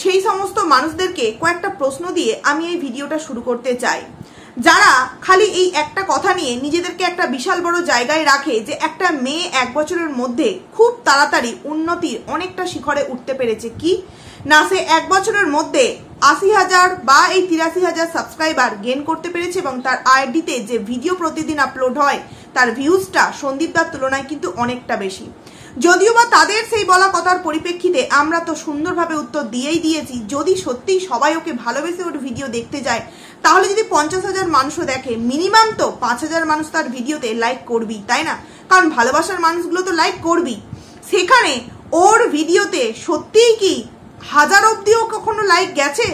সেই সমস্ত মানুষদেরকে কয়েকটা প্রশ্ন দিয়ে আমি এই ভিডিওটা শুরু করতে চাই, যারা খালি এই একটা কথা নিয়ে নিজেদেরকে একটা বিশাল বড় জায়গায় রাখে যে একটা মেয়ে 1 বছরের মধ্যে খুব তাড়াতাড়ি উন্নতির অনেকটা শিখরে উঠতে পেরেছে। কি না, সে 1 বছরের মধ্যে 80,000 বা এই 83,000 সাবস্ক্রাইবার গেইন করতে পেরেছে এবং তার আইডিতে যে ভিডিও প্রতিদিন আপলোড হয় তার ভিউজটা সন্দীপদার তুলনায় কিন্তু অনেকটা বেশি। যদিও বা তাদের সেই বলা কথার পরিপ্রেক্ষিতে আমরা তো সুন্দরভাবে উত্তর দিয়েই দিয়েছি, যদি সত্যিই সবাই ওকে ভালোবেসে ওর ভিডিও দেখতে যায় তাহলে যদি 50,000 মানুষও দেখে, মিনিমাম তো 5,000 মানুষ তার ভিডিওতে লাইক করবি, তাই না? কারণ ভালোবাসার মানুষগুলো তো লাইক করবি। সেখানে ওর ভিডিওতে সত্যিই কি 1000 অব্দিও কখনো লাইক গেছে?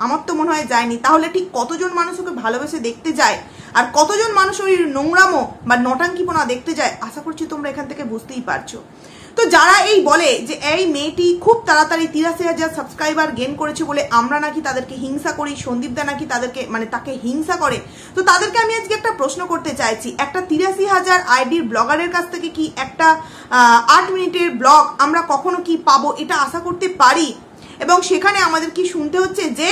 আমার তো মনে হয় যায়নি। তাহলে ঠিক কতজন মানুষ ওকে ভালোবেসে দেখতে যায় আর কতজন মানুষ ওই নোংরামো বা নটাঙ্কিপনা দেখতে যায়, আশা করছি তোমরা এখান থেকে বুঝতেই পারছো। তো যারা এই বলে যে এই মেয়েটি খুব তাড়াতাড়ি 83,000 সাবস্ক্রাইবার গেইন করেছে বলে আমরা নাকি তাদেরকে হিংসা করি, সন্দীপদা নাকি তাদেরকে তাকে হিংসা করে, তো তাদেরকে আমি আজকে একটা প্রশ্ন করতে চাইছি। একটা 83,000 আইডির ব্লগারের কাছ থেকে কি একটা 8 মিনিটের ব্লগ আমরা কখনো কি পাবো এটা আশা করতে পারি? এবং সেখানে আমাদের কি শুনতে হচ্ছে যে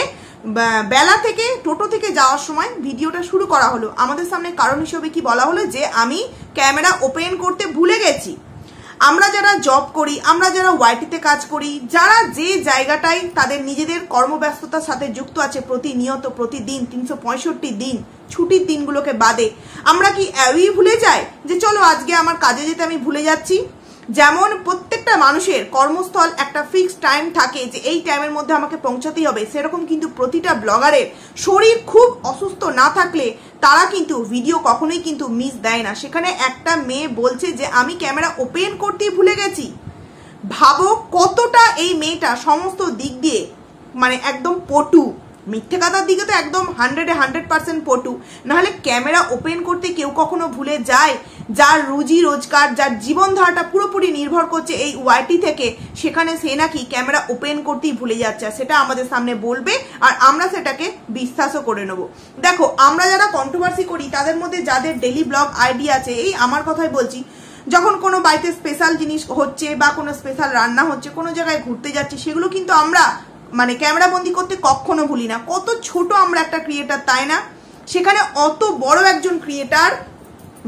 বেলা থেকে টোটো থেকে যাওয়ার সময় ভিডিওটা শুরু করা হলো, আমাদের সামনে কারণ হিসেবে কি বলা হলো যে আমি ক্যামেরা ওপেন করতে ভুলে গেছি। আমরা যারা জব করি, আমরা যারা ওয়াইটিতে কাজ করি, যারা যে জায়গাটায় তাদের নিজেদের কর্মব্যস্ততার সাথে যুক্ত আছে প্রতিনিয়ত প্রতিদিন 365 দিন ছুটির দিনগুলোকে বাদে, আমরা কি এই ভুলে যাই যে চলো আজকে আমার কাজে যেতে আমি ভুলে যাচ্ছি? যেমন প্রত্যেকটা মানুষের কর্মস্থল একটা ফিক্সড টাইম থাকে যে এই টাইমের মধ্যে আমাকে পৌঁছাতেই হবে, সেরকম কিন্তু প্রতিটা ব্লগারের শরীর খুব অসুস্থ না থাকলে তারা কিন্তু ভিডিও কখনোই কিন্তু মিস দেয় না। সেখানে একটা মেয়ে বলছে যে আমি ক্যামেরা ওপেন করতেই ভুলে গেছি। ভাবো কতটা এই মেয়েটা সমস্ত দিক দিয়ে একদম পটু। মিথ্যে কথার দিকে তো একদম 100% পটু, নাহলে ক্যামেরা ওপেন করতে কেউ কখনো ভুলে যায়? যার রুজি রোজগার, যার জীবনধারাটা পুরোপুরি নির্ভর করছে এই ওয়াইটি থেকে, সেখানে সে নাকি ক্যামেরা ওপেন করতেই ভুলে যাচ্ছে, সেটা আমাদের সামনে বলবে আর আমরা সেটাকে বিশ্বাসও করে নেব। দেখো, আমরা যারা কন্ট্রোভার্সি করি তাদের মধ্যে যাদের ডেলি ব্লগ আইডি আছে, এই আমার কথাই বলছি, যখন কোনো বাড়িতে স্পেশাল জিনিস হচ্ছে বা কোনো স্পেশাল রান্না হচ্ছে, কোনো জায়গায় ঘুরতে যাচ্ছে, সেগুলো কিন্তু আমরা ক্যামেরা বন্দি করতে কখনো ভুলি না। কত ছোট আমরা একটা ক্রিয়েটার, তাই না? সেখানে অত বড় একজন ক্রিয়েটার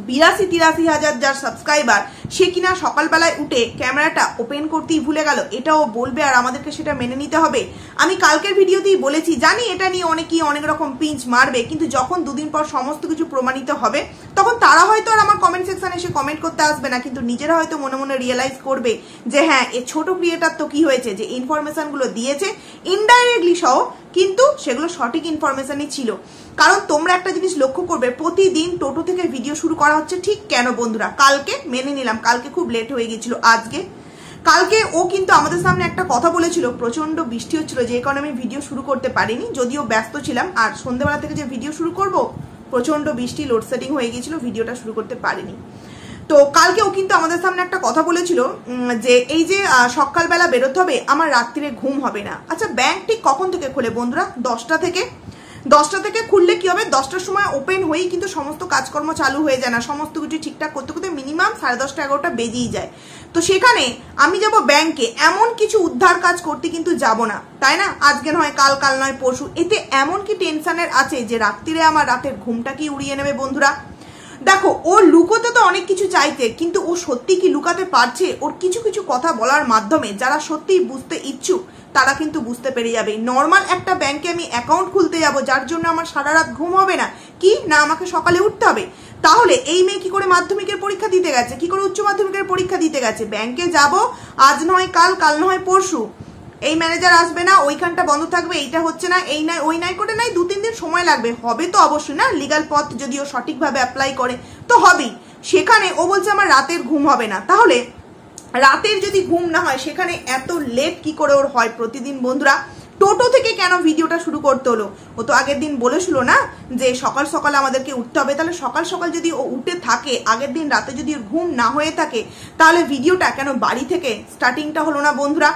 82-83,000 যার সাবস্ক্রাইবার, সে কিনা সকালবেলায় উঠে ক্যামেরাটা ওপেন করতেই ভুলে গেল, এটাও বলবে আর আমাদেরকে সেটা মেনে নিতে হবে। আমি কালকের ভিডিওতেই বলেছি, জানি এটা নিয়ে অনেকেই অনেক রকম পিঞ্চ মারবে, কিন্তু যখন 2 দিন পর সমস্ত কিছু প্রমাণিত হবে তখন তারা হয়তো আর আমার কমেন্ট সেকশনে এসে কমেন্ট করতে আসবে না, কিন্তু নিজেরা হয়তো মনে মনে রিয়েলাইজ করবে যে হ্যাঁ, এ ছোট ক্রিয়েটার তো কি হয়েছে, যে ইনফরমেশনগুলো দিয়েছে ইনডাইরেক্টলি সহ, কিন্তু সেগুলো সঠিক ইনফরমেশনই ছিল। কারণ তোমরা একটা জিনিস লক্ষ্য করবে, প্রতিদিন টোটো থেকে ভিডিও শুরু করা হচ্ছে, ঠিক কেন বন্ধুরা? কালকে মেনে নিলাম, কালকে খুব লেট হয়ে গেছিল, কালকে ও কিন্তু আমাদের সামনে একটা কথা বলেছিল, প্রচন্ড বৃষ্টি হচ্ছিল যে কারণে আমি ভিডিও শুরু করতে পারিনি, যদিও ব্যস্ত ছিলাম। আর সন্ধ্যাবেলা থেকে যে ভিডিও শুরু করব, প্রচন্ড বৃষ্টি, লোডশেডিং হয়ে গিয়েছিল, ভিডিওটা শুরু করতে পারিনি। তো কালকে ও কিন্তু আমাদের সামনে একটা কথা বলেছিল যে এই যে সকালবেলা বেরোতে হবে, আমার রাত্রিরে ঘুম হবে না। আচ্ছা, ব্যাংক ঠিক কখন থেকে খোলে বন্ধুরা? 10টা থেকে খুললে কি হবে, 10টার সময় ওপেন হয়েই কিন্তু সমস্ত কাজকর্ম চালু হয়ে যায় না, সমস্ত কিছু ঠিকঠাক করতে করতে মিনিমাম 10:30-11টা বেজেই যায়। তো সেখানে আমি যাব ব্যাংকে, এমন কিছু উদ্ধার কাজ করতে কিন্তু যাব না, তাই না? আজকে নয় কাল, কাল নয় পরশু, এতে এমন কি টেনশনের আছে যে রাত্রিরে আমার রাতের ঘুমটা কি উড়িয়ে নেবে বন্ধুরা? দেখো, ও লুকোতে তো অনেক কিছু চাইতে, কিন্তু ও সত্যি কি লুকাতে পারছে? ওর কিছু কিছু কথা বলার মাধ্যমে যারা সত্যিই বুঝতে ইচ্ছুক তারা কিন্তু বুঝতে পেরে যাবে। নর্মাল একটা ব্যাংকে আমি অ্যাকাউন্ট খুলতে যাব, যার জন্য আমার সারা রাত ঘুম হবে না, কি না আমাকে সকালে উঠতে হবে? তাহলে এই মেয়ে কি করে মাধ্যমিকের পরীক্ষা দিতে গেছে, কি করে উচ্চ মাধ্যমিকের পরীক্ষা দিতে গেছে? ব্যাংকে যাব, আজ নয় কাল, কাল নয় পরশু, এই ম্যানেজার আসবে না, ওইখানটা বন্ধ থাকবে, এইটা হচ্ছে না, এই নাই ওই নাই করে নাই 2-3 দিন সময় লাগবে, হবে তো অবশ্যই না, লিগাল পথ যদি ও সঠিকভাবে অ্যাপ্লাই করে তো হবেই। সেখানে ও বলছে আমার রাতের ঘুম হবে না, তাহলে রাতের যদি ঘুম না হয় সেখানে এত লেট কি করে ওর হয় প্রতিদিন বন্ধুরা? টোটো থেকে কেন ভিডিওটা শুরু করতে হলো? ও তো আগের দিন বলেছিল না যে সকাল সকাল আমাদেরকে উঠতে হবে, তাহলে সকাল সকাল যদি ও উঠে থাকে, আগের দিন রাতে যদি ওর ঘুম না হয়ে থাকে, তাহলে ভিডিওটা কেন বাড়ি থেকে স্টার্টিংটা হলো না বন্ধুরা?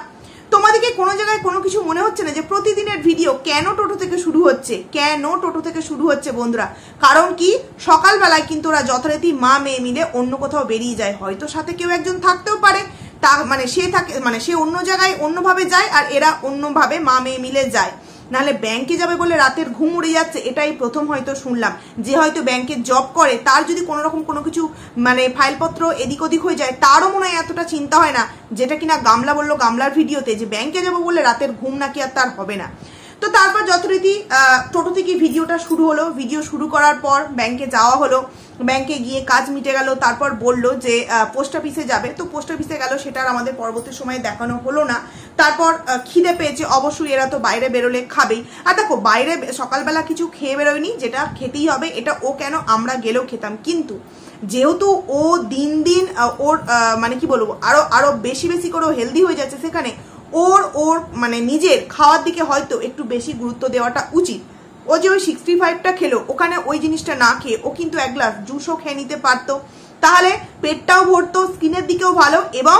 তোমাদেরকে কোনো জায়গায় কোনো কিছু মনে হচ্ছে না যে প্রতিদিনের ভিডিও কেন টোটো থেকে শুরু হচ্ছে? কেন টোটো থেকে শুরু হচ্ছে বন্ধুরা? কারণ কি, সকালবেলায় কিন্তু ওরা যথারীতি মা মেয়ে মিলে অন্য কোথাও বেরিয়ে যায়, হয়তো সাথে কেউ একজন থাকতেও পারে, তা মানে সে থাকে মানে সে অন্য জায়গায় অন্যভাবে যায় আর এরা অন্যভাবে মা মেয়ে মিলে যায়। নাহলে ব্যাংকে যাবে বলে রাতের ঘুম উড়ে যাচ্ছে, এটাই প্রথম হয়তো শুনলাম। যে হয়তো ব্যাংকে জব করে তার যদি কোনো রকম কোনো কিছু মানে ফাইলপত্র এদিক ওদিক হয়ে যায়, তারও মনে হয় এতটা চিন্তা হয় না, যেটা কিনা গামলা বললো গামলার ভিডিওতে, যে ব্যাংকে যাবো বলে রাতের ঘুম নাকি আর তার হবে না। তো তারপর যথারীতি টোটো থেকে ভিডিওটা শুরু হলো। ভিডিও শুরু করার পর ব্যাংকে যাওয়া হলো, ব্যাংকে গিয়ে কাজ মিটে গেল। তারপর বললো যে পোস্ট অফিসে যাবে, তো পোস্ট অফিসে গেল, সেটা আর আমাদের পরবর্তী সময়ে দেখানো হলো না। তারপর খিদে পেয়েছে, অবশ্যই এরা তো বাইরে বেরোলে খাবেই। আর দেখো বাইরে সকালবেলা কিছু খেয়ে বেরোয়নি, যেটা খেতেই হবে, এটা ও কেন আমরা গেলেও খেতাম, কিন্তু যেহেতু ও দিন দিন ওর মানে কি বলবো আরো বেশি বেশি করে হেলদি হয়ে যাচ্ছে, সেখানে ওর মানে নিজের খাওয়ার দিকে হয়তো একটু বেশি গুরুত্ব দেওয়াটা উচিত। ও যে ওই 65টা খেলো, ওখানে ওই জিনিসটা না খেয়ে ও কিন্তু এক গ্লাস জুসও খেয়ে নিতে পারতো, তাহলে পেটটাও ভরতো, স্কিনের দিকেও ভালো, এবং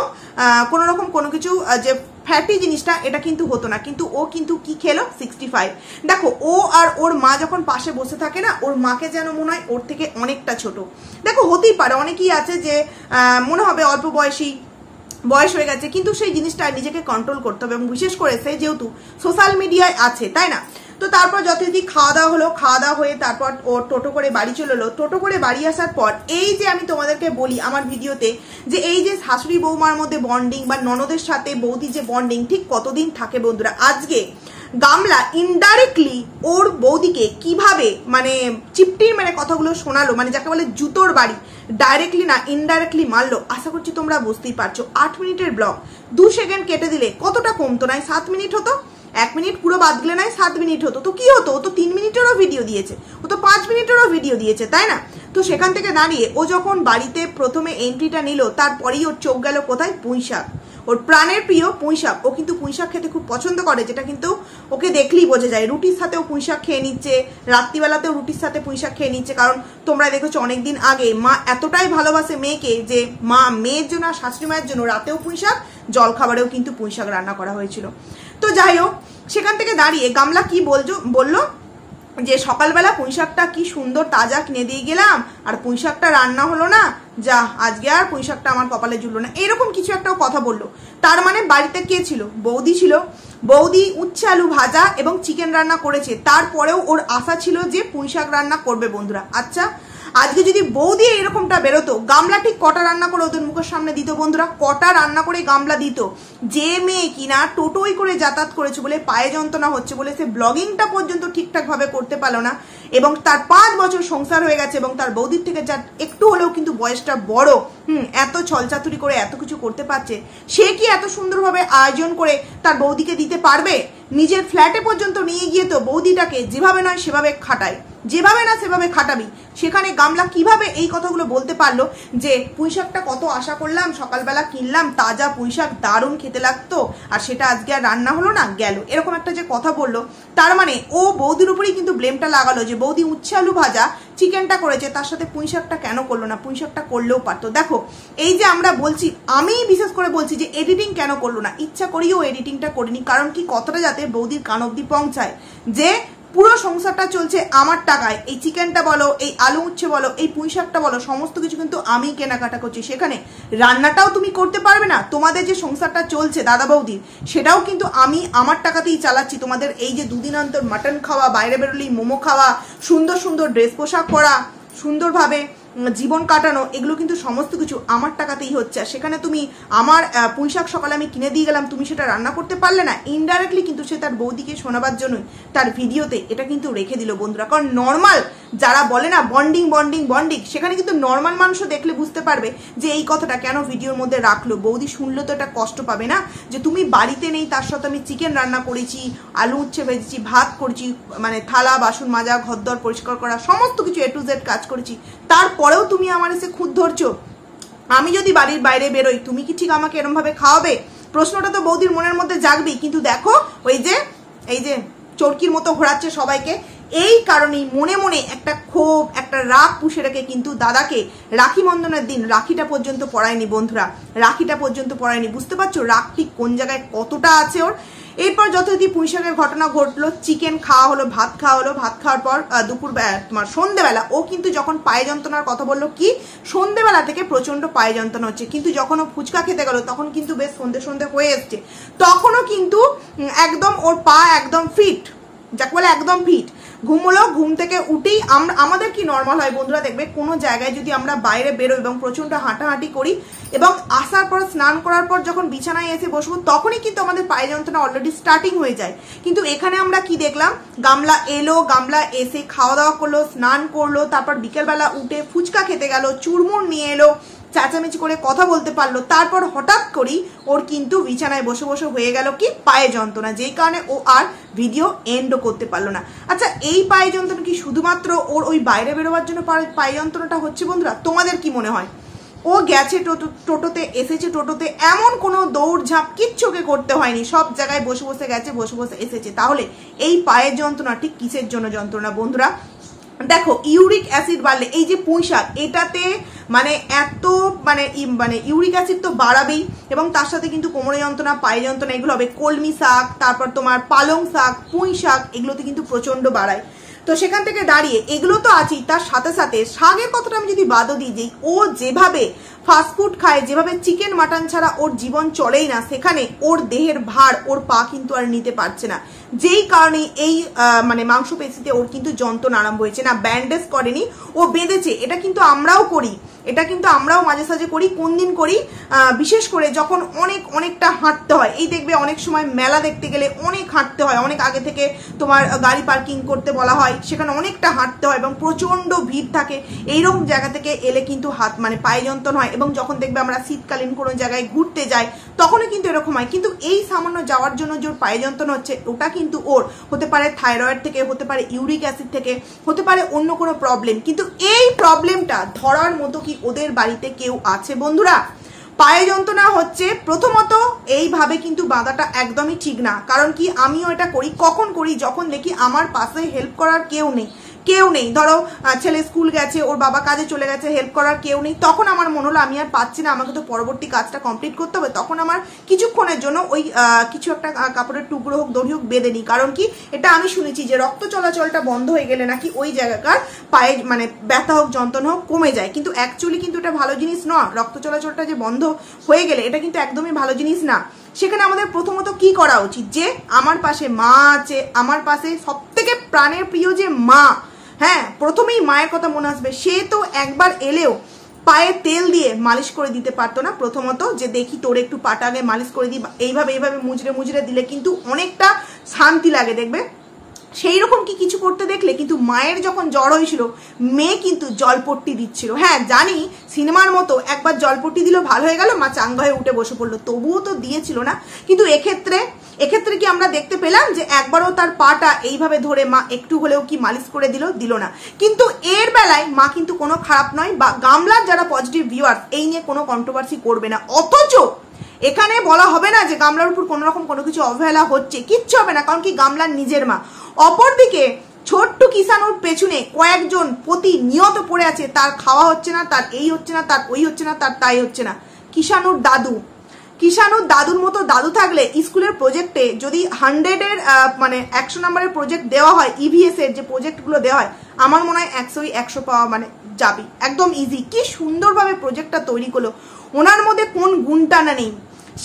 কোনো রকম কোনো কিছু যে ফ্যাটি জিনিসটা এটা কিন্তু হতো না। কিন্তু ও কিন্তু কি খেলো 65। দেখো ও আর ওর মা যখন পাশে বসে থাকে না, ওর মাকে যেন মনে হয় ওর থেকে অনেকটা ছোট। দেখো হতেই পারে, অনেকেই আছে যে মনে হবে অল্প বয়স হয়ে গেছে, কিন্তু সেই জিনিসটা নিজেকে কন্ট্রোল করতে হবে, এবং বিশেষ করে সে যেহেতু সোশ্যাল মিডিয়ায় আছে, তাই না। তো তারপর যথারীতি খাওয়া দাওয়া হলো, খাওয়া দাওয়া হয়ে তারপর ও টোটো করে বাড়ি চলে এলো। টোটো করে বাড়ি আসার পর এই যে আমি তোমাদেরকে বলি আমার ভিডিওতে, যে এই যে শাশুড়ি বৌমার মধ্যে বন্ডিং বা ননদের সাথে বৌদি যে বন্ডিং ঠিক কতদিন থাকে বন্ধুরা, আজকে গামলা ইনডাইরেক্টলি ওর বৌদিকে কিভাবে মানে চিপটির মানে কথাগুলো শোনালো, মানে যাকে বলে জুতোর বাড়ি, ডাইরেক্টলি না ইনডাইরেক্টলি মারলো। আশা করছি তোমরা বুঝতেই পারছো। 8 মিনিটের ব্লগ 2 সেকেন্ড কেটে দিলে কতটা কমতো, নয় 7 মিনিট হতো। 1 মিনিট পুরো বাদ গেলে নয় 7 মিনিট হতো, তো কি হতো, ও তো 3 মিনিটেরও ভিডিও দিয়েছে, ও তো 5 মিনিটেরও ভিডিও দিয়েছে, তাই না। তো সেখান থেকে দাঁড়িয়ে ও যখন বাড়িতে প্রথমে এন্ট্রিটা নিল, তারপরেই ওর চোখ গেল কোথায়, পুঁইশাক, ওর প্রাণের প্রিয় পুঁইশাক। ও কিন্তু পুঁইশাক খেতে খুব পছন্দ করে, যেটা কিন্তু ওকে দেখলেই বোঝা যায়। রুটির সাথেও পুঁইশাক খেয়ে নিচ্ছে, রাত্রিবেলাতেও রুটির সাথে পুঁইশাক খেয়ে নিচ্ছে, কারণ তোমরা দেখেছো অনেকদিন আগে মা এতটাই ভালোবাসে মেয়েকে, যে মা মেয়ের জন্য আর শাশুড়ি মায়ের জন্য রাতেও পুঁইশাক, জলখাবারেও কিন্তু পুঁইশাক রান্না করা হয়েছিল। তো যাই হোক, সেখান থেকে দাঁড়িয়ে গামলা কি বললো যে সকালবেলা পুঁইশাকটা কি সুন্দর তাজা কিনে দিয়ে গেলাম, আর পুঁইশাকটা রান্না হলো না, যা আজকে আর পুঁইশাকটা আমার কপালে জুড়লো না, এরকম কিছু একটা কথা বললো। তার মানে বাড়িতে কে ছিল, বৌদি ছিল। বৌদি উচ্ছে আলু ভাজা এবং চিকেন রান্না করেছে, তারপরেও ওর আশা ছিল যে পুঁইশাক রান্না করবে বন্ধুরা। আচ্ছা আজকে যদি বৌদি এরকমটা বেরোতো, গামলা ঠিক কটা রান্না করে ওদের মুখের সামনে দিত বন্ধুরা, কটা রান্না করে গামলা দিত। যে মেয়ে কিনা টোটোই করে যাতায়াত করেছে বলে পায়ে যন্ত্রণা হচ্ছে বলে সে ব্লগিংটা পর্যন্ত ঠিকঠাক ভাবে করতে পারলো না, এবং তার 5 বছর সংসার হয়ে গেছে, এবং তার বৌদির থেকে যা একটু হলেও কিন্তু বয়সটা বড়, এত ছলচাতুরি করে এত কিছু করতে পারছে, সে কি এত সুন্দরভাবে আয়োজন করে তার বৌদিকে দিতে পারবে? নিজের ফ্ল্যাটে পর্যন্ত নিয়ে গিয়ে তো বৌদিটাকে যেভাবে নয় সেভাবে খাটায়, যেভাবে না সেভাবে খাটাবি। সেখানে গামলা কিভাবে এই কথাগুলো বলতে পারলো যে পুঁইশাকটা কত আশা করলাম, সকালবেলা কিনলাম তাজা পুঁইশাক, দারুণ খেতে লাগতো, আর সেটা আজকে আর রান্না হলো না, গেল, এরকম একটা যে কথা বললো, তার মানে ও বৌদির উপরেই কিন্তু ব্লেমটা লাগালো যে বৌদি উচ্ছে আলু ভাজা চিকেনটা করেছে, তার সাথে পুঁইশাকটা কেন করলো না, পুঁইশাকটা করলেও পারতো। দেখো এই যে আমরা বলছি, আমি বিশেষ করে বলছি যে এডিটিং কেন করলো না, ইচ্ছা করিও এডিটিংটা করিনি, কারণ কি কথাটা যাতে বৌদির কান অব্দি পৌঁছায় যে পুরো সংসারটা চলছে আমার টাকায়। এই চিকেনটা বলো, এই আলু উচ্ছে বলো, এই পুঁইশাকটা বলো, সমস্ত কিছু কিন্তু আমি কেনাকাটা করছি, সেখানে রান্নাটাও তুমি করতে পারবে না। তোমাদের যে সংসারটা চলছে দাদা বৌদির, সেটাও কিন্তু আমি আমার টাকাতেই চালাচ্ছি। তোমাদের এই যে 2 দিন অন্তর মাটন খাওয়া, বাইরে বেরোলেই মোমো খাওয়া, সুন্দর সুন্দর ড্রেস পোশাক পরা, সুন্দরভাবে জীবন কাটানো, এগুলো কিন্তু সমস্ত কিছু আমার টাকাতেই হচ্ছে। আর সেখানে তুমি আমার পুঁইশাক সকালে আমি কিনে দিয়ে গেলাম, তুমি সেটা রান্না করতে পারলে না। ইনডাইরেক্টলি কিন্তু সে তার বৌদিকে শোনাবার জন্যই তার ভিডিওতে এটা কিন্তু রেখে দিল বন্ধুরা। কারণ নর্মাল যারা বলে না বন্ডিং বন্ডিং বন্ডিং, সেখানে কিন্তু নর্মাল মানুষও দেখলে বুঝতে পারবে যে এই কথাটা কেন ভিডিওর মধ্যে রাখলো। বৌদি শুনলে তো এটা কষ্ট পাবে না, যে তুমি বাড়িতে নেই, তার সাথে আমি চিকেন রান্না করেছি, আলু উচ্ছে ভেজেছি, ভাত করেছি, মানে থালা বাসন মাজা, ঘরদর পরিষ্কার করা, সমস্ত কিছু A to Z কাজ করেছি, তারপরেও তুমি আমার এসে খুদ ধরছো। আমি যদি বাড়ির বাইরে বেরোই, তুমি কি ঠিক আমাকে এরকম ভাবে খাওয়াবে? প্রশ্নটা তো বৌদির মনের মধ্যে জাগবেই। কিন্তু দেখো এই যে চরকির মতো ঘোরাচ্ছে সবাইকে, এই কারণেই মনে মনে একটা ক্ষোভ, একটা রাগ পুষে রেখে কিন্তু দাদাকে রাখি বন্ধনের দিন রাখিটা পর্যন্ত পড়ায়নি বন্ধুরা, রাখিটা পর্যন্ত পড়ায়নি। বুঝতে পারছো রাগ ঠিক কোন জায়গায় কতটা আছে ওর। এরপর যথারীতি পুঁইশাকের ঘটনা ঘটলো, চিকেন খাওয়া হলো, ভাত খাওয়া হলো, ভাত খাওয়ার পর দুপুর তোমার সন্ধ্যেবেলা ও কিন্তু যখন পায়ে যন্ত্রণার কথা বললো কি সন্ধ্যেবেলা থেকে প্রচন্ড পায়ে যন্ত্রণা হচ্ছে, কিন্তু যখন ও ফুচকা খেতে গেল তখন কিন্তু বেশ সন্ধে সন্ধে হয়ে এসছে, তখনও কিন্তু একদম ওর পা একদম ফিট, যাকে বলে একদম ফিট। ঘুমলো, ঘুম থেকে উঠেই আমাদের কি নর্মাল হয় বন্ধুরা, দেখবে কোনো জায়গায় যদি আমরা বাইরে বেরোই এবং প্রচন্ড হাঁটাহাঁটি করি এবং আসার পর স্নান করার পর যখন বিছানায় এসে বসবো তখনই কিন্তু আমাদের পায়ে যন্ত্রণা অলরেডি স্টার্টিং হয়ে যায়। কিন্তু এখানে আমরা কি দেখলাম, গামলা এলো, গামলা এসে খাওয়া দাওয়া করলো, স্নান করলো, তারপর বিকেলবেলা উঠে ফুচকা খেতে গেল, চুরমুর নিয়ে এলো, চেঁচামেচি করে কথা বলতে পারলো, তারপর হঠাৎ করেই ওর কিন্তু বিছানায় বসে বসে হয়ে গেল কি পায়ে যন্ত্রণা, যেই কারণে ও আর ভিডিও এন্ডও করতে পারলো না। আচ্ছা, এই পায়ে যন্ত্রণা কি শুধুমাত্র ওর ওই বাইরে বেরোবার জন্য পায়ে যন্ত্রণাটা হচ্ছে বন্ধুরা? তোমাদের কি মনে হয়? ও গেছে টোটোতে, এসেছে টোটোতে, এমন কোনো দৌড়ঝাঁপ কিচ্ছু ওকে করতে হয়নি, সব জায়গায় বসে বসে গেছে, বসে বসে এসেছে। তাহলে এই পায়ের যন্ত্রণা ঠিক কিসের জন্য যন্ত্রণা বন্ধুরা? দেখো, ইউরিক অ্যাসিড বাড়লে, এই যে পুঁইশাক এটাতে মানে এত মানে ইউরিক অ্যাসিড তো বাড়াবেই, এবং তার সাথে কিন্তু কোমরে যন্ত্রণা, পায়ে যন্ত্রণা এগুলো হবে। কলমি শাক, তারপর তোমার পালং শাক, পুঁই শাক, এগুলোতে কিন্তু প্রচন্ড বাড়ায়। তো সেখান থেকে দাঁড়িয়ে এগুলো তো আছেই, তার সাথে সাথে শাকের কথাটা আমি যদি বাদও দিয়ে দিই, ও যেভাবে ফাস্টফুড খায়, যেভাবে চিকেন মাটন ছাড়া ওর জীবন চলেই না, সেখানে ওর দেহের ভার ওর পা কিন্তু আর নিতে পারছে না, যেই কারণে এই মানে মাংসপেশিতে ওর কিন্তু যন্ত্রণা আরম্ভ হয়েছে। না ব্যান্ডেজ করেনি, ও বেঁধেছে। এটা কিন্তু আমরাও করি, এটা কিন্তু আমরাও মাঝে সাঝে করি। কোন দিন করি? বিশেষ করে যখন অনেকটা হাঁটতে হয়। এই দেখবে অনেক সময় মেলা দেখতে গেলে অনেক হাঁটতে হয়, অনেক আগে থেকে তোমার গাড়ি পার্কিং করতে বলা হয়, সেখানে অনেকটা হাঁটতে হয় এবং প্রচন্ড ভিড় থাকে। এইরকম জায়গা থেকে এলে কিন্তু হাত মানে পায়ে যন্ত্রণা হয়। এবং যখন দেখবে আমরা শীতকালীন কোনো জায়গায় ঘুরতে যাই তখনও কিন্তু এরকম হয়। কিন্তু এই সামান্য যাওয়ার জন্য যে পায়ে যন্ত্রণা হচ্ছে, ওটা কিন্তু ওর হতে পারে থাইরয়েড থেকে, হতে পারে ইউরিক অ্যাসিড থেকে, হতে পারে অন্য কোনো প্রবলেম। কিন্তু এই প্রবলেমটা ধরার মতো কি ওদের বাড়িতে কেউ আছে বন্ধুরা? পায়ে যন্ত্রণা হচ্ছে প্রথমত এইভাবে কিন্তু বাঁধাটা একদমই ঠিক না। কারণ কি, আমিও এটা করি। কখন করি? যখন দেখি আমার পাশে হেল্প করার কেউ নেই। ধরো ছেলে স্কুল গেছে, ওর বাবা কাজে চলে গেছে, হেল্প করার কেউ নেই, তখন আমার মনে হলো আমি আর পাচ্ছি না, আমাকে তো পরবর্তী কাজটা কমপ্লিট করতে হবে। তখন আমার কিছুক্ষণের জন্য ওই কিছু একটা কাপড়ের টুকরো হোক, দড়ি হোক বেঁধে নিই। কারণ কি, এটা আমি শুনেছি যে রক্ত চলাচলটা বন্ধ হয়ে গেলে নাকি ওই জায়গাকার পায়ে মানে ব্যথা হোক, যন্ত্রণা হোক কমে যায়। কিন্তু অ্যাকচুয়ালি কিন্তু এটা ভালো জিনিস নয়। রক্ত চলাচলটা যে বন্ধ হয়ে গেলে এটা কিন্তু একদমই ভালো জিনিস না। সেখানে আমাদের প্রথমত কি করা উচিত, যে আমার পাশে মা আছে, আমার পাশে সব থেকে প্রাণের প্রিয় যে মা, হ্যাঁ, প্রথমেই মায়ের কথা মনে আসবে। সে তো একবার এলেও পায়ে তেল দিয়ে মালিশ করে দিতে পারতো না? প্রথমত যে দেখি তোর একটু পাটা আগে মালিশ করে দিই, এইভাবে মুজড়ে দিলে কিন্তু অনেকটা শান্তি লাগে দেখবে। সেই রকম কি কিছু করতে দেখলে? কিন্তু মায়ের যখন জ্বর হয়েছিল, মেয়ে কিন্তু জলপট্টি দিচ্ছিল। হ্যাঁ জানি, সিনেমার মতো একবার জলপট্টি দিল, ভালো হয়ে গেল, মা চাঙ্গা হয়ে উঠে বসে পড়লো, তবুও তো দিয়েছিল না? কিন্তু এক্ষেত্রে কি আমরা দেখতে পেলাম যে একবারও তার পাটা এইভাবে ধরে মা একটু হলেও কি মালিশ করে দিল না? কিন্তু এর বেলায় মা কিন্তু কোনো খারাপ নয়, বা গামলার যারা পজিটিভ ভিউয়ার এই নিয়ে কোনো কন্ট্রোভার্সি করবে না। অথচ এখানে বলা হবে না যে গামলার উপর কোনো রকম কোনো কিছু অবহেলা হচ্ছে, কিচ্ছু হবে না। কারণ কি, গামলার নিজের মা। অপরদিকে ছোট্ট কিষানুর পেছনে কয়েকজন প্রতিনিয়ত পড়ে আছে, তার খাওয়া হচ্ছে না, তার এই হচ্ছে না, তার ওই হচ্ছে না, তার তাই হচ্ছে না। কিষানুর দাদুর মতো দাদু থাকলে স্কুলের প্রজেক্টে যদি 100-এর মানে 100 নম্বরের প্রজেক্ট দেওয়া হয়, ইভিএস এর যে প্রজেক্টগুলো দেওয়া হয়, আমার মনে হয় 100 পাওয়া মানে যাবে একদম ইজি। কি সুন্দরভাবে প্রজেক্টটা তৈরি করলো। ওনার মধ্যে কোন গুণটা না নেই?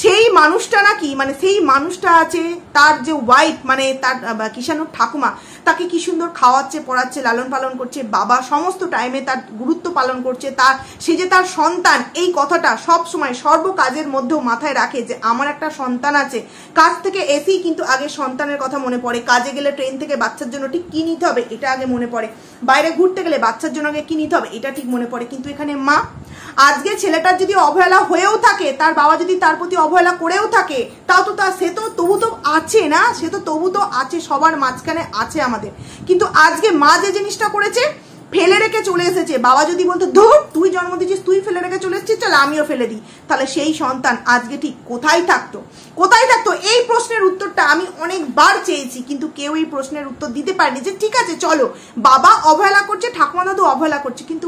সেই মানুষটা নাকি মানে সেই মানুষটা আছে, তার যে ওয়াইফ মানে তার কিষানুর ঠাকুমা, তাকে কি সুন্দর খাওয়াচ্ছে, পড়াচ্ছে, লালন পালন করছে, বাবা সমস্ত টাইমে তার গুরুত্ব পালন করছে, সে যে তার সন্তান, এই কথাটা সব সময় সর্ব কাজের মধ্যেও মাথায় রাখে যে আমার একটা সন্তান আছে। কাজ থেকে এসেই কিন্তু আগে সন্তানের কথা মনে পড়ে। কাজে গেলে ট্রেন থেকে বাচ্চার জন্য ঠিক কি নিতে হবে এটা আগে মনে পড়ে, বাইরে ঘুরতে গেলে বাচ্চার জন্য আগে কি নিতে হবে এটা ঠিক মনে পড়ে। কিন্তু এখানে মা, আজকে ছেলেটার যদি অবহেলা হয়েও থাকে, তার বাবা যদি তার প্রতি অবহেলা করেও থাকে, তাও তো সে তো তবু তো আছে না, সে তো তবু তো আছে, সবার মাঝখানে আছে আমাদের। কিন্তু আজকে মা যে জিনিসটা করেছে, ফেলে রেখে চলে এসেছে। বাবা যদি বলতো ধর তুই জন্ম দিয়েছিস, তুই ফেলে রেখে চলে এসেছিস, চল আমিও ফেলে দিই, তাহলে সেই সন্তান আজকে ঠিক কোথায় থাকতো? এই প্রশ্নের উত্তরটা আমি অনেকবার চেয়েছি, কিন্তু কেউ এই প্রশ্নের উত্তর দিতে পারেনি। যে ঠিক আছে চলো, বাবা অবহেলা করছে, ঠাকুমা দাদু অবহেলা করছে, কিন্তু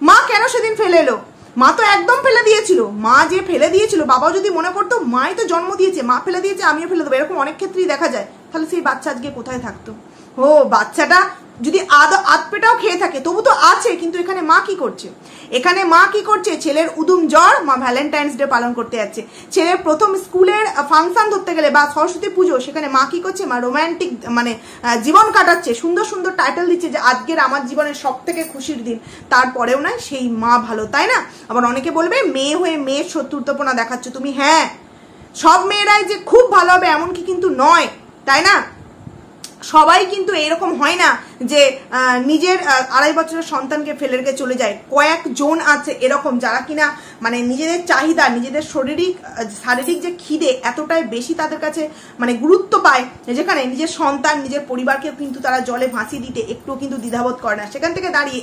মা কেন সেদিন ফেলে এলো? মা তো একদম ফেলে দিয়েছিল, মা যে ফেলে দিয়েছিল, বাবাও যদি মনে করতো মাই তো জন্ম দিয়েছে, মা ফেলে দিয়েছে আমিও ফেলে দেবো, এরকম অনেক ক্ষেত্রেই দেখা যায়, তাহলে সেই বাচ্চা আজকে কোথায় থাকতো? ও বাচ্চাটা যদি আধ পেটাও খেয়ে থাকে তবু তো আছে, কিন্তু এখানে মা কি করছে? এখানে মা কি করছে? ছেলের উদুম জ্বর, মা ভ্যালেন্টাইন্স ডে পালন করতে যাচ্ছে, ছেলের প্রথম স্কুলের ফাংশন ধরতে গেলে বা সরস্বতী পুজো, সেখানে মা কি করছে? মা রোম্যান্টিক মানে জীবন কাটাচ্ছে, সুন্দর সুন্দর টাইটেল দিচ্ছে যে আজকের আমার জীবনের সব থেকে খুশির দিন, তারপরেও না সেই মা ভালো, তাই না? আবার অনেকে বলবে মেয়ে হয়ে মেয়ের শত্রুতাপনা দেখাচ্ছ তুমি। হ্যাঁ, সব মেয়েরাই যে খুব ভালো হবে এমন কি কিন্তু নয়, তাই না? সবাই কিন্তু এরকম হয় না যে নিজের 2.5 বছরের সন্তানকে ফেলে রেখে চলে যায়। কয়েকজন আছে এরকম যারা কিনা মানে নিজেদের চাহিদা, নিজেদের শারীরিক যে খিদে এতটাই বেশি তাদের কাছে মানে গুরুত্ব পায়, যেখানে নিজের সন্তান নিজের পরিবারকেও কিন্তু তারা জলে ভাসিয়ে দিতে একটুও কিন্তু দ্বিধাবোধ করে না। সেখান থেকে দাঁড়িয়ে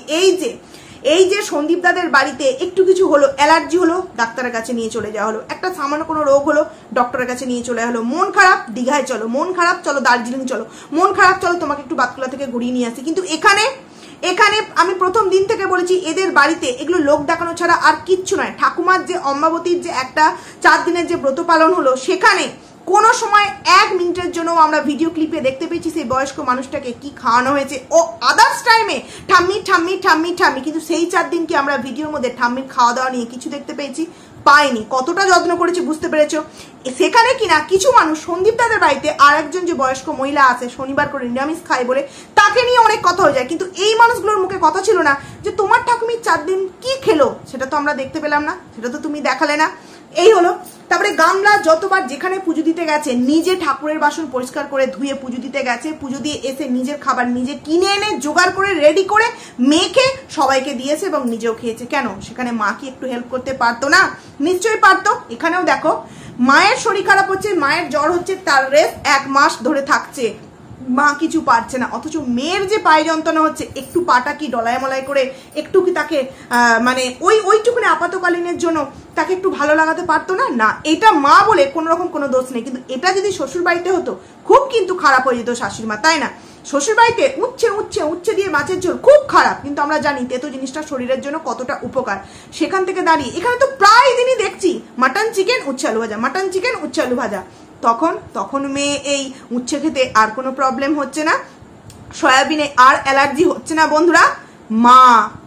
এই যে সন্দীপ দাদের বাড়িতে একটু কিছু হলো, অ্যালার্জি হলো, ডাক্তারের কাছে নিয়ে চলে যাওয়া হলো, একটা সামান্য কোনো রোগ হলো, ডক্টরের কাছে নিয়ে চলে হলো, মন খারাপ, দীঘায় চলো, মন খারাপ চলো দার্জিলিং চলো, মন খারাপ চলো তোমাকে একটু বাতকুলা থেকে ঘুরিয়ে নিয়ে আসি। কিন্তু এখানে আমি প্রথম দিন থেকে বলেছি এদের বাড়িতে এগুলো লোক দেখানো ছাড়া আর কিচ্ছু নয়। ঠাকুমার যে অম্বাবতীর যে একটা 4 দিনের যে ব্রত পালন হলো, সেখানে কোনো সময় 1 মিনিটের জন্য আমরা ভিডিও ক্লিপে দেখতে পেয়েছি সেই বয়স্ক মানুষটাকে কি খাওয়ানো হয়েছে, ও আদার্স টাইমে ঠাম্মি ঠাম্মি ঠাম্মি ঠাম্মি, কিন্তু সেই 4 দিন কি আমরা ভিডিওর মধ্যে ঠাম্মির খাওয়া দাওয়া নিয়ে কিছু দেখতে পেয়েছি? পাইনি। কতটা যত্ন করেছি বুঝতে পেরেছো? সেখানে কিনা কিছু মানুষ সন্দীপ দাদের বাড়িতে আর একজন যে বয়স্ক মহিলা আছে শনিবার করে নিরামিষ খায় বলে তাকে নিয়ে অনেক কথা হয়ে যায়, কিন্তু এই মানুষগুলোর মুখে কথা ছিল না যে তোমার ঠাকুমি 4 দিন কি খেলো, সেটা তো আমরা দেখতে পেলাম না, সেটা তো তুমি দেখালে না। এই হলো। তারপরে গামলা যতবার যেখানে পুজো দিতে গেছে নিজে ঠাকুরের বাসন পরিষ্কার করে ধুয়ে পুজো দিতে গেছে, পুজো দিয়ে এসে নিজের খাবার নিজে কিনে এনে জোগাড় করে রেডি করে মেখে সবাইকে দিয়েছে এবং নিজেও খেয়েছে। কেন? সেখানে মা কি একটু হেল্প করতে পারতো না? নিশ্চয়ই পারতো। এখানেও দেখো মায়ের শরীর খারাপ হচ্ছে, মায়ের জ্বর হচ্ছে, তার রেস্ট 1 মাস ধরে থাকছে, মা কিছু পারছে না, অথচ মেয়ের যে পায়ে যন্ত্রণা হচ্ছে একটু পাটা কি ডলায় মলায় করে একটু কি তাকে মানে ওইটুকুনি আপাতকালীনের জন্য তাকে একটু ভালো লাগাতে পারতো না? না, এটা মা বলে কোনো রকম কোনো দোষ নেই, কিন্তু এটা যদি শ্বশুর বাড়িতে হতো খুব কিন্তু খারাপ হয়ে যেত শাশুড়ি মা, তাই না? শ্বশুর বাড়িতে উচ্ছে দিয়ে মাছের ঝোল খুব খারাপ, কিন্তু আমরা জানি তেতো জিনিসটা শরীরের জন্য কতটা উপকার। সেখান থেকে দাঁড়িয়ে এখানে তো প্রায় দিনই দেখছি মাটন চিকেন উচ্ছে আলু ভাজা, মাটন চিকেন উচ্ছে আলু ভাজা। তখন মেয়ে এই উচ্ছে খেতে আর কোনো প্রবলেম হচ্ছে না, সয়াবিনে আর অ্যালার্জি হচ্ছে না। বন্ধুরা, মা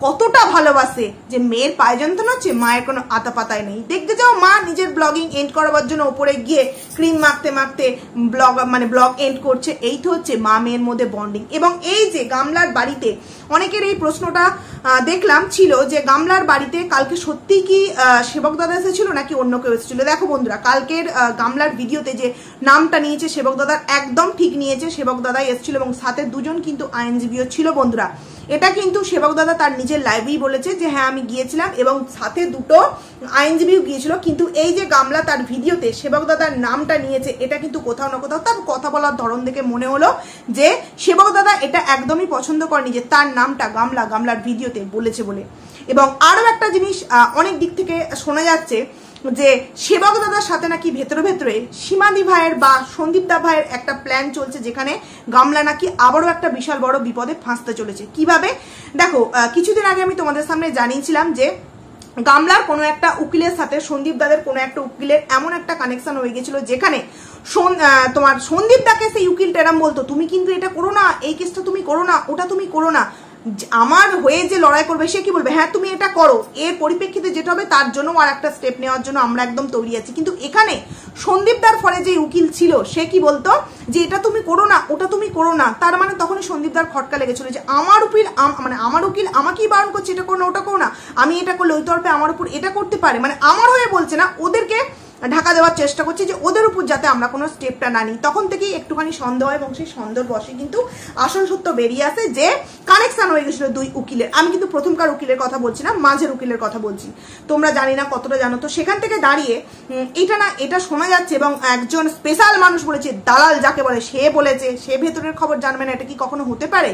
কতটা ভালোবাসে যে মেয়ের পায়ে যন্ত্রণা হচ্ছে, মায়ের কোনো আতাপাতাই নেই। দেখতে যাও মা নিজের ব্লগিং এন্ড করাবার জন্য ওপরে গিয়ে ক্রিম মাখতে ব্লগ এন্ড করছে। এই তো হচ্ছে মা মেয়ের মধ্যে বন্ডিং। এবং এই যে গামলার বাড়িতে অনেকের এই প্রশ্নটা দেখলাম ছিল যে গামলার বাড়িতে কালকে সত্যি কি সেবক দাদা এসেছিল নাকি অন্য কেউ এসেছিল। দেখো বন্ধুরা, কালকের গামলার ভিডিওতে যে নামটা নিয়েছে সেবক দাদার একদম ঠিক নিয়েছে, সেবক দাদাই এসেছিল এবং সাথে 2 জন কিন্তু আইনজীবীও ছিল। বন্ধুরা, এটা কিন্তু সেবক দাদা তার নিজের লাইভেই বলেছে যে হ্যাঁ আমি গিয়েছিলাম এবং সাথে 2টো আইনজীবীও গিয়েছিল, কিন্তু এই যে গামলা তার ভিডিওতে সেবক দাদার নামটা নিয়েছে, এটা কিন্তু কোথাও না কোথাও তার কথা বলার ধরন দেখে মনে হলো যে সেবক দাদা এটা একদমই পছন্দ করেনি যে তার নামটা গামলার ভিডিওতে বলেছে বলে। এবং আরো একটা জিনিস অনেক দিক থেকে শোনা যাচ্ছে যে সেবক দাদার সাথে নাকি ভেতরে সীমাদি ভাইয়ের বা সন্দীপ দা ভাইয়ের একটা প্ল্যান চলছে, যেখানে গামলা নাকি আবারও একটা বিশাল বড় বিপদে ফাঁসতে চলেছে। কিভাবে? দেখো, কিছুদিন আগে আমি তোমাদের সামনে জানিয়েছিলাম যে গামলার কোনো একটা উকিলের সাথে সন্দীপ দাদের কোনো একটা উকিলের এমন একটা কানেকশন হয়ে গেছিল, যেখানে তোমার সন্দীপ দাকে সেই উকিলটা এরম বলতো তুমি কিন্তু এটা করো না, এই কেসটা তুমি করো না, ওটা তুমি করো না, আমার হয়ে যে লড়াই করবে সে কি বলবে হ্যাঁ তুমি এটা করো, এর পরিপ্রেক্ষিতে যেটা হবে তার জন্য আর একটা স্টেপ নেওয়ার জন্য আমরা একদম তৈরি আছি। কিন্তু এখানে সন্দীপদার ফলে যে উকিল ছিল সে কি বলতো যে এটা তুমি করো না, ওটা তুমি করো না, তার মানে তখনই সন্দীপদার খটকা লেগেছিল যে আমার উকিল আমাকেই বারণ করছে এটা করো না ওটা করো না, আমি এটা করলে ওই তরফে আমার উপর এটা করতে পারে, মানে আমার হয়ে বলছে না, ওদেরকে ঢাকা দেওয়ার চেষ্টা করছি যে ওদের উপর যাতে আমরা কোনো স্টেপটা না নিই। তখন থেকেই একটুখানি সন্দেহ হয় এবং সেই সন্দেহ বসে কিন্তু আসল সত্য বেরিয়ে আসে যে কানেকশন হয়ে গেছিল 2 উকিলের। আমি কিন্তু প্রথমকার উকিলের কথা বলছি না, মাঝের উকিলের কথা বলছি, তোমরা জানি না কতটা জানো। তো সেখান থেকে দাঁড়িয়ে এটা শোনা যাচ্ছে এবং একজন স্পেশাল মানুষ বলেছে, দালাল যাকে বলে সে বলেছে, সে ভেতরের খবর জানবে না, এটা কি কখনো হতে পারে?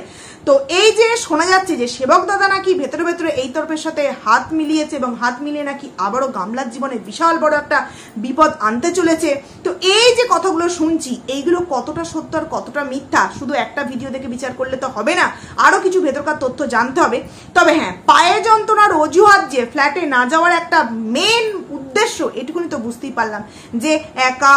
তো এই যে শোনা যাচ্ছে যে সেবক দাদা নাকি ভেতরে এই তরফের সাথে হাত মিলিয়েছে এবং হাত মিলিয়ে নাকি আবারও গামলার জীবনে বিশাল বড় একটা বিপদ আনতে চলেছে। তো এই যে কথাগুলো শুনছি, এইগুলো কতটা সত্য আর কতটা মিথ্যা শুধু একটা ভিডিও দেখে বিচার করলে তো হবে না, আরো কিছু ভেতরকার তথ্য জানতে হবে। তবে হ্যাঁ, পায়ে যন্ত্রণার অজুহাত যে ফ্ল্যাটে না যাওয়ার একটা মেন উদ্দেশ্য, এটুকুনি তো বুঝতেই পারলাম যে একা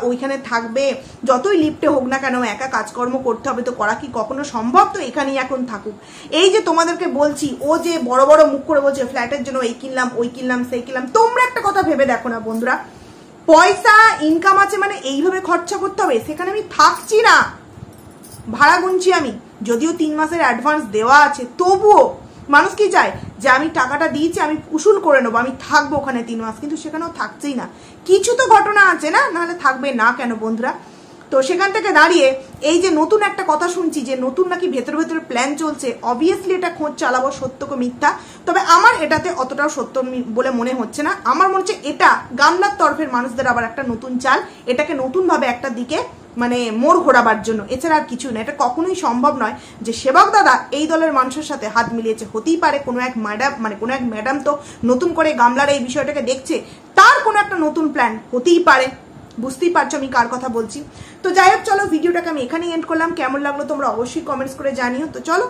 ওইখানে থাকবে, যতই লিফটে হোক না কেন একা কাজকর্ম করতে হবে, তো করা কি কখনো সম্ভব? তো এখানেই এখন থাকুক। এই যে তোমাদেরকে বলছি, ও যে বড় বড় মুখ করে বলছে ফ্ল্যাটের জন্য এই কিনলাম ওই কিনলাম সেই কিনলাম, তোমরা একটা কথা ভেবে দেখো না বন্ধুরা, পয়সা ইনকাম আছে মানে এইভাবে খরচা করতে হবে? সেখানে আমি থাকছি না, ভাড়া গুনছি আমি, যদিও 3 মাসের অ্যাডভান্স দেওয়া আছে, তবুও মানুষ কি চায় যে আমি টাকাটা দিয়েছি আমি উসুল করে নেবো, আমি থাকবো ওখানে 3 মাস, কিন্তু সেখানেও থাকছেই না। কিছু তো ঘটনা আছে না, নাহলে থাকবে না কেন বন্ধুরা? তো সেখান থেকে দাঁড়িয়ে এই যে নতুন একটা কথা শুনছি যে নতুন নাকি ভেতরে ভেতরে প্ল্যান চলছে, অবভিয়াসলি এটা খোঁজ চালাবো সত্য কো মিথ্যা। তবে আমার এটাতে অতটাও সত্য বলে মনে হচ্ছে না। আমার মনে হচ্ছে এটা গামলার তরফের মানুষদের আবার একটা নতুন চাল, এটাকে নতুনভাবে একটা দিকে মানে মোড় ঘোরাবার জন্য, এছাড়া আর কিছু না। এটা কখনোই সম্ভব নয় যে সেবক দাদা এই দলের মানুষের সাথে হাত মিলিয়েছে। হতেই পারে কোনো এক ম্যাডাম তো নতুন করে গামলার এই বিষয়টাকে দেখছে, তার কোনো একটা নতুন প্ল্যান হতেই পারে। বুঝতেই পারছো আমি কার কথা বলছি। তো যাই হোক, চলো ভিডিওটাকে আমি এখানেই এন্ড করলাম। কেমন লাগলো তোমরা অবশ্যই কমেন্টস করে জানিও। তো চলো।